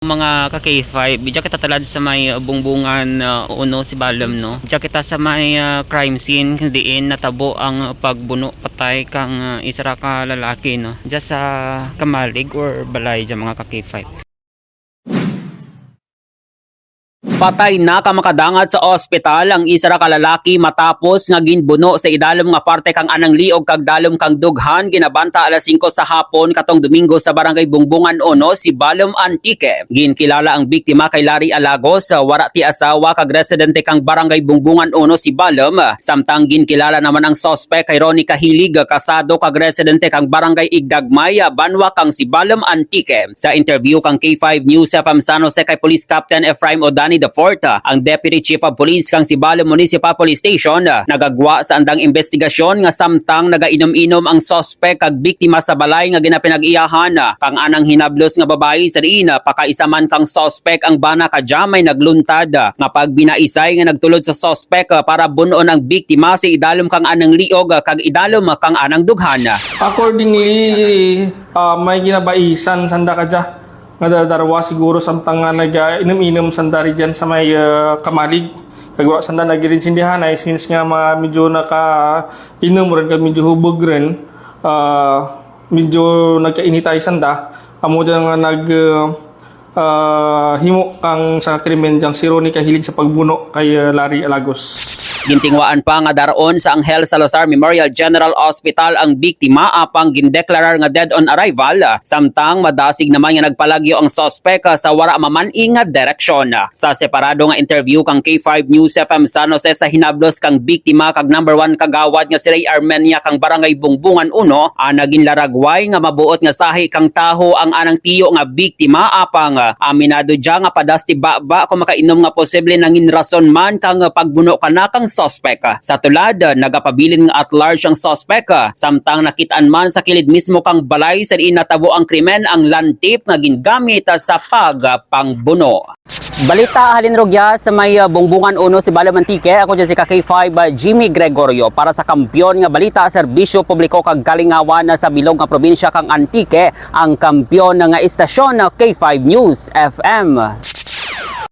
Mga ka K5, bidya kita talad sa may bungbungan uno si Balam no. Bidya kita sa may crime scene diin natabo ang pagbuno patay kang isa ra ka lalaki no. Diya sa Kamalig or Balay diya mga ka K5. Patay na ka makadangat sa ospital ang isa ra ka lalaki matapos nga ginbuno sa idalom nga parte kang anang liog kag dalom kang dughan ginabanta alas 5 sa hapon katong Domingo sa barangay Bungbungan 1 si Balom Antique. Ginkilala ang biktima kay Larry Alagos, wara ti asawa kag residente kang barangay Bungbungan 1 si Balom, samtang ginkilala naman ang suspect kay Ronnie Kahilig, kasado kag residente kang barangay Igdagmay, Banwa kang si Balom Antique. Sa interview kang K5 News FM San Jose kay Police Captain Efraim Odani IV, ang Deputy Chief of Police kang si Balom Municipal Police Station nagagwa sa andang investigasyon nga samtang nagainom-inom ang suspect kag biktima sa balay nga ginapinag-iyahan kang anang hinablos nga babae sa diin pakaisa man kang suspect ang bana kadjamay nagluntad nga pag binaisay nga nagtulod sa suspect para bunon ang biktima si idalom kang anang liog kag idalom kang anang dughan. Accordingly, may ginabaisan sanda ka dya. Nadadarwa siguro samtang nga nag-inom-inom sandari dyan sa may Kamalig. Kagwa sanda nag-irinsindihan ay since nga medyo naka-inom rin kag medyo hubog rin. Medyo nagkainitay sanda. Amo dyan nga himo kang sa krimen dyan si Ronnie Kahilig sa pagbuno kay Larry Alagos. Gintingwaan pa nga daron sa Angel Salazar Memorial General Hospital ang biktima apang gindeklarar nga dead on arrival, samtang madasig naman nga nagpalagyo ang suspect sa wara mamaning nga direksyon. Sa separado nga interview kang K5 News FM San Jose sa hinablos kang biktima kag number 1 kagawad nga si Ray Armenia kang barangay Bungbungan 1, naging laragway nga mabuot nga sahi kang taho ang anang tiyo nga biktima apang aminado dya nga padasti baba kung makainom nga posible nangin rason man kang pagbuno kana kang suspect. Sa tulad, nagapabilin nga at large ang suspect, samtang nakitaan man sa kilid mismo kang balay sa diin natabo ang krimen ang lantip nga gingamit sa pagpangbuno. Balita halin rogya sa may Bungbungan 1 si Balom Antique. Ako dyan si K5 Jimmy Gregorio para sa Kampiyon nga balita serbisyo publiko kag kalingawan sa bilog nga probinsya kang Antique, ang kampiyon nga istasyon K5 News FM.